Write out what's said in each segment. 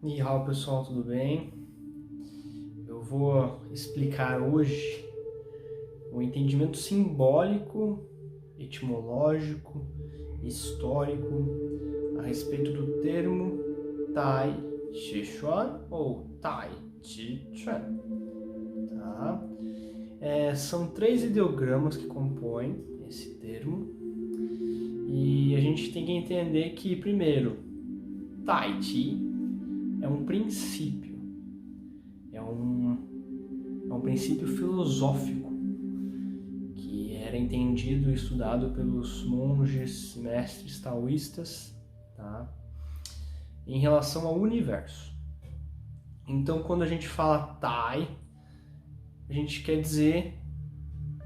E aí, pessoal, tudo bem? Eu vou explicar hoje o entendimento simbólico, etimológico, histórico a respeito do termo Tai Chi Chuan ou Tai Chi Chuan. Tá? São 3 ideogramas que compõem esse termo e a gente tem que entender que, primeiro, Tai Chi é um princípio, é um princípio filosófico que era entendido e estudado pelos monges, mestres taoístas, tá? Em relação ao universo. Então, quando a gente fala Tai, a gente quer dizer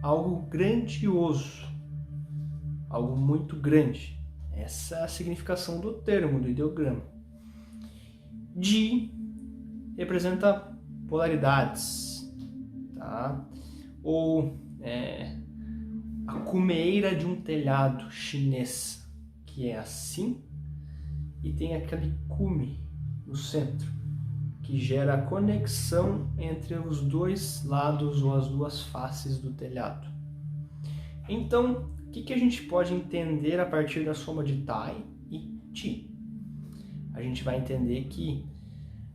algo grandioso, algo muito grande. Essa é a significação do termo, do ideograma. Ji representa polaridades, tá? Ou a cumeira de um telhado chinês, que é assim, e tem aquele cume no centro, que gera a conexão entre os dois lados ou as duas faces do telhado. Então, o que a gente pode entender a partir da soma de Tai e Chi? A gente vai entender que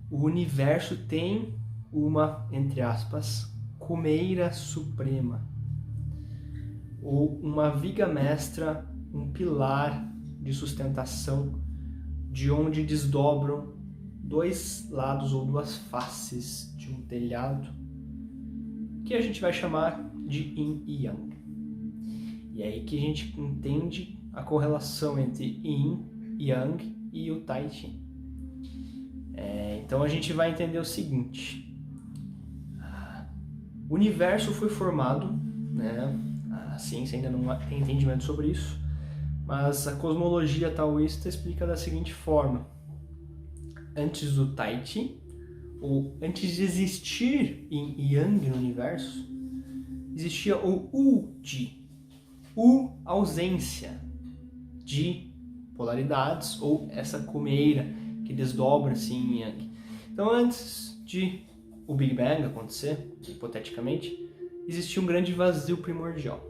o universo tem uma, entre aspas, cumeira suprema, ou uma viga mestra, um pilar de sustentação, de onde desdobram dois lados ou duas faces de um telhado, que a gente vai chamar de Yin e Yang. E é aí que a gente entende a correlação entre Yin, Yang e o Tai Chi. Então a gente vai entender o seguinte: o universo foi formado, né? A ciência ainda não tem entendimento sobre isso, mas a cosmologia taoísta explica da seguinte forma: antes do Tai Chi, ou antes de existir Yin e Yang no universo, existia o Wu-Ji, ausência de polaridades, ou essa cumeira que desdobra-se em Yang. Então, antes de o Big Bang acontecer, hipoteticamente, existia um grande vazio primordial.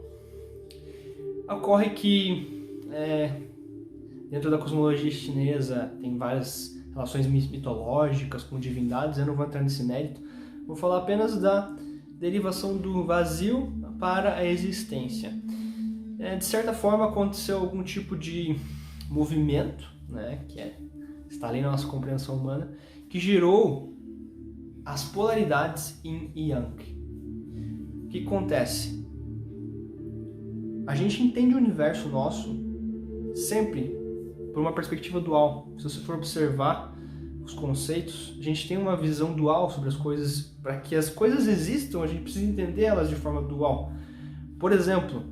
Ocorre que, dentro da cosmologia chinesa, tem várias relações mitológicas com divindades, eu não vou entrar nesse mérito, vou falar apenas da derivação do vazio para a existência. De certa forma, aconteceu algum tipo de movimento, né, está ali na nossa compreensão humana, que gerou as polaridades Yin e Yang. O que acontece? A gente entende o universo nosso sempre por uma perspectiva dual. Se você for observar os conceitos, a gente tem uma visão dual sobre as coisas. Para que as coisas existam, a gente precisa entender elas de forma dual. Por exemplo,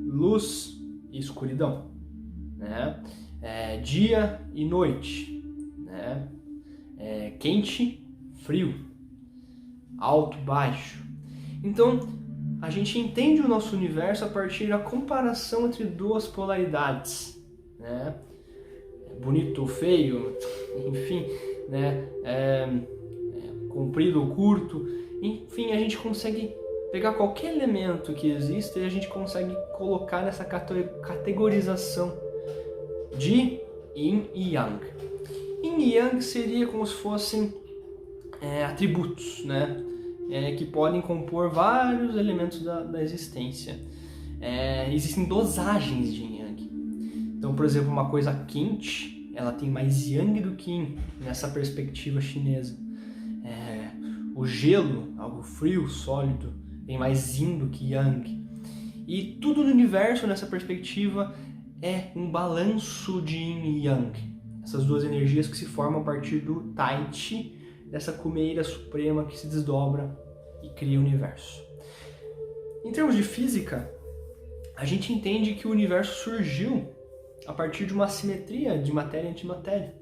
luz e escuridão, né? Dia e noite, né? Quente, frio, alto, baixo. Então, a gente entende o nosso universo a partir da comparação entre duas polaridades, né? Bonito ou feio, enfim, né? Comprido ou curto, enfim, a gente consegue pegar qualquer elemento que exista e a gente consegue colocar nessa categorização de Yin e Yang. Yin e Yang seria como se fossem atributos, né? Que podem compor vários elementos da existência. Existem dosagens de Yin e Yang. Então, por exemplo, uma coisa quente, ela tem mais Yang do que Yin, nessa perspectiva chinesa. O gelo, algo frio, sólido, tem mais Yin do que Yang. E tudo no universo, nessa perspectiva, é um balanço de Yin e Yang. Essas duas energias que se formam a partir do Tai Chi, dessa cumeira suprema que se desdobra e cria o universo. Em termos de física, a gente entende que o universo surgiu a partir de uma assimetria de matéria e antimatéria.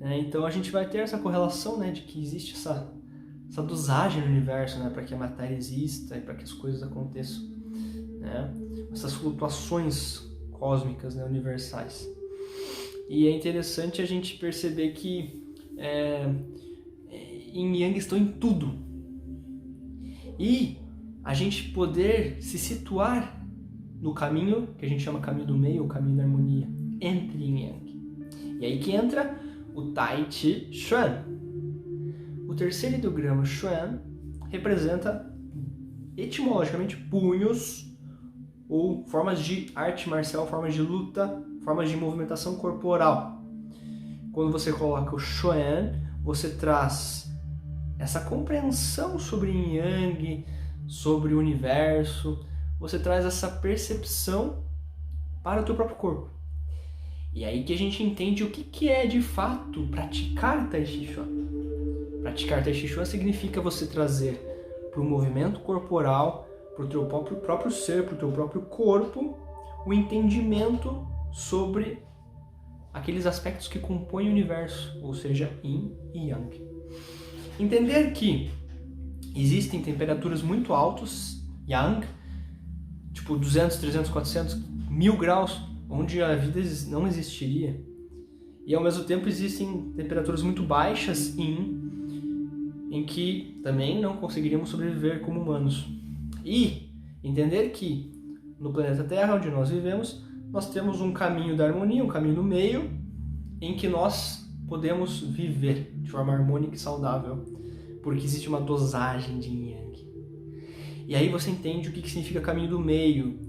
Então a gente vai ter essa correlação, né, de que existe essa dosagem no universo, né, para que a matéria exista e para que as coisas aconteçam, né? Essas flutuações cósmicas, né, universais. E é interessante a gente perceber que Yin e Yang estão em tudo. E a gente poder se situar no caminho, que a gente chama caminho do meio, ou caminho da harmonia, entre Yin e Yang. E aí que entra o Tai Chi Chuan. O terceiro ideograma Chuan representa etimologicamente punhos, ou formas de arte marcial, formas de luta, formas de movimentação corporal. Quando você coloca o Chuan, você traz essa compreensão sobre Yin e Yang, sobre o universo, você traz essa percepção para o teu próprio corpo. E aí que a gente entende o que é de fato praticar Tai Chi Chuan. Praticar Tai Chi Chuan significa você trazer para o movimento corporal, para o teu próprio ser, para o teu próprio corpo, o entendimento sobre aqueles aspectos que compõem o universo, ou seja, Yin e Yang. Entender que existem temperaturas muito altas, Yang, tipo 200, 300, 400, 1000 graus, onde a vida não existiria. E ao mesmo tempo existem temperaturas muito baixas, Yin, em que também não conseguiríamos sobreviver como humanos. E entender que no planeta Terra, onde nós vivemos, nós temos um caminho da harmonia, um caminho do meio, em que nós podemos viver de forma harmônica e saudável, porque existe uma dosagem de Yin e Yang. E aí você entende o que significa caminho do meio,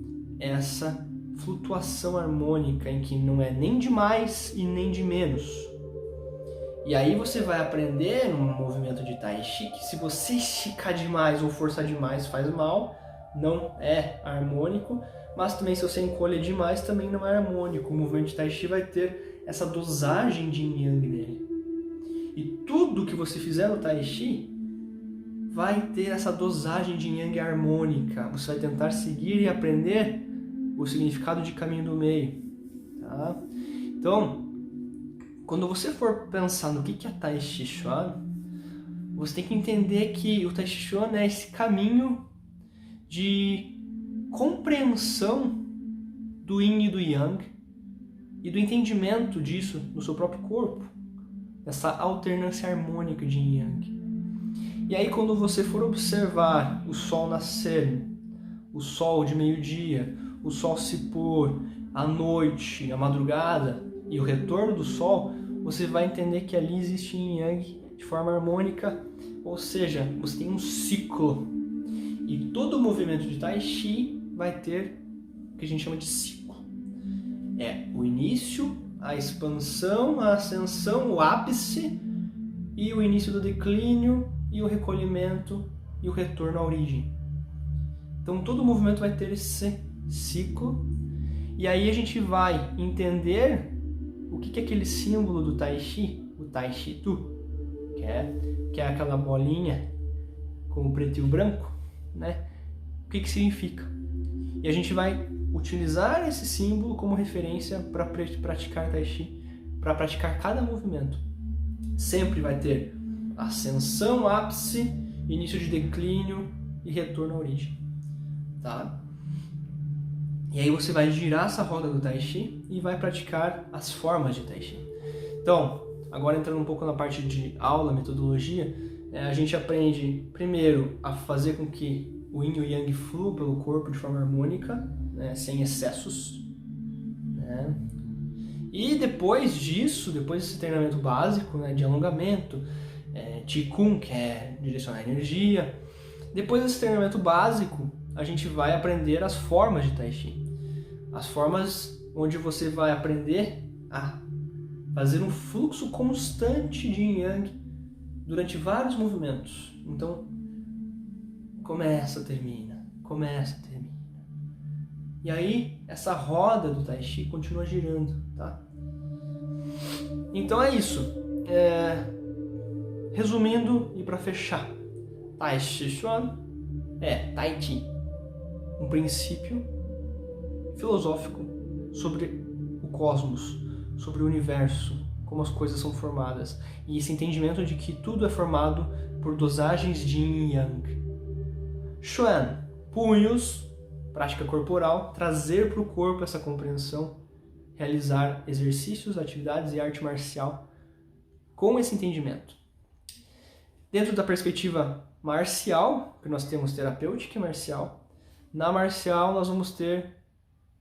essa flutuação harmônica em que não é nem de mais e nem de menos. E aí você vai aprender no movimento de Tai Chi que se você esticar demais ou forçar demais faz mal, não é harmônico, mas também se você encolher demais também não é harmônico. O movimento de Tai Chi vai ter essa dosagem de Yin e Yang nele. E tudo que você fizer no Tai Chi vai ter essa dosagem de Yin Yang harmônica. Você vai tentar seguir e aprender o significado de caminho do meio. Tá? Então, quando você for pensar no que é Tai Chi Chuan, você tem que entender que o Tai Chi Chuan é esse caminho de compreensão do Yin e do Yang e do entendimento disso no seu próprio corpo, essa alternância harmônica de Yin e Yang. E aí quando você for observar o sol nascer, o sol de meio-dia, o sol se pôr, a noite, a madrugada e o retorno do sol, você vai entender que ali existe Yin e Yang de forma harmônica, ou seja, você tem um ciclo. E todo movimento de Tai Chi vai ter o que a gente chama de ciclo. É o início, a expansão, a ascensão, o ápice e o início do declínio e o recolhimento e o retorno à origem. Então todo movimento vai ter esse ciclo e aí a gente vai entender o que é aquele símbolo do Tai Chi, o Tai Chi Tu, que é aquela bolinha com o preto e o branco, né? O que significa? E a gente vai utilizar esse símbolo como referência para praticar Tai Chi, para praticar cada movimento. Sempre vai ter ascensão, ápice, início de declínio e retorno à origem. Tá? E aí você vai girar essa roda do Tai Chi e vai praticar as formas de Tai Chi. Então, agora entrando um pouco na parte de aula, metodologia, a gente aprende primeiro a fazer com que o Yin e o Yang fluam pelo corpo de forma harmônica, né, sem excessos. Né? E depois disso, depois desse treinamento básico, né, de alongamento, Qigong, que é direcionar a energia, depois desse treinamento básico, a gente vai aprender as formas de Tai Chi. As formas onde você vai aprender a fazer um fluxo constante de Yin e Yang durante vários movimentos. Então, começa, termina, começa, termina. E aí, essa roda do Tai Chi continua girando, tá? Então é isso. Resumindo e para fechar, Tai Chi Chuan é Tai Chi, um princípio filosófico sobre o cosmos, sobre o universo, como as coisas são formadas, e esse entendimento de que tudo é formado por dosagens de Yin e Yang. Chuan, punhos, prática corporal, trazer para o corpo essa compreensão, realizar exercícios, atividades e arte marcial com esse entendimento. Dentro da perspectiva marcial, que nós temos terapêutica e marcial, na marcial nós vamos ter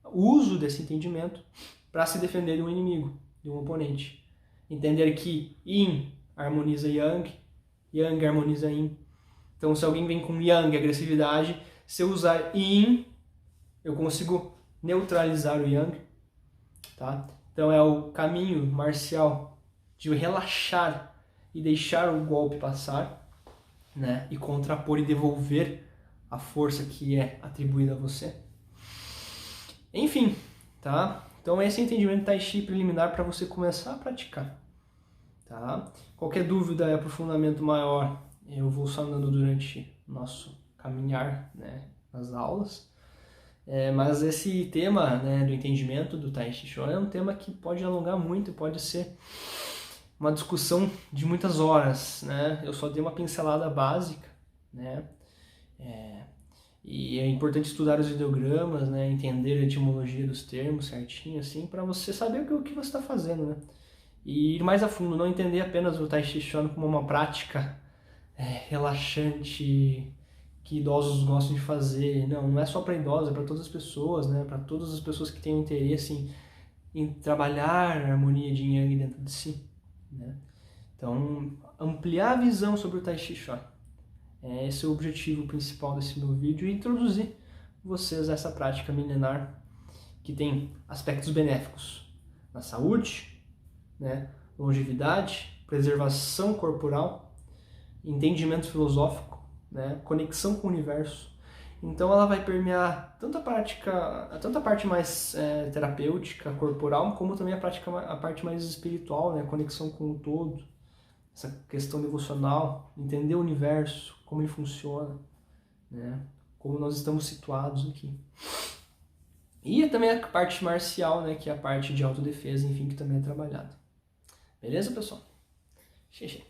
o uso desse entendimento para se defender de um inimigo, de um oponente. Entender que Yin harmoniza Yang, Yang harmoniza Yin. Então, se alguém vem com Yang, agressividade, se eu usar Yin, eu consigo neutralizar o Yang. Tá? Então, é o caminho marcial de relaxar e deixar o golpe passar, né? E contrapor e devolver a força que é atribuída a você. Enfim, tá? Então, esse é o entendimento Tai Chi preliminar para você começar a praticar. Tá? Qualquer dúvida e aprofundamento maior, eu vou sanando durante o nosso caminhar, né, nas aulas. Mas esse tema, né, do entendimento do Tai Chi Chuan é um tema que pode alongar muito, pode ser uma discussão de muitas horas, né? Eu só dei uma pincelada básica, né? E é importante estudar os ideogramas, né, entender a etimologia dos termos certinho, assim, para você saber o que você está fazendo, né? E ir mais a fundo, não entender apenas o Tai Chi Chuan como uma prática relaxante que idosos gostam de fazer. Não é só para idosos, é para todas as pessoas, né? Para todas as pessoas que têm interesse em trabalhar a harmonia de Yin Yang dentro de si, né? Então, ampliar a visão sobre o Tai Chi Chuan. Esse é o objetivo principal desse meu vídeo, e introduzir vocês a essa prática milenar que tem aspectos benéficos na saúde, né, longevidade, preservação corporal, entendimento filosófico, né, conexão com o universo. Então ela vai permear tanto a parte mais terapêutica, corporal, como também a parte mais espiritual, né, conexão com o todo, essa questão devocional, entender o universo, como ele funciona, né, como nós estamos situados aqui. E também a parte marcial, né, que é a parte de autodefesa, enfim, que também é trabalhada. Beleza, pessoal? Xixi.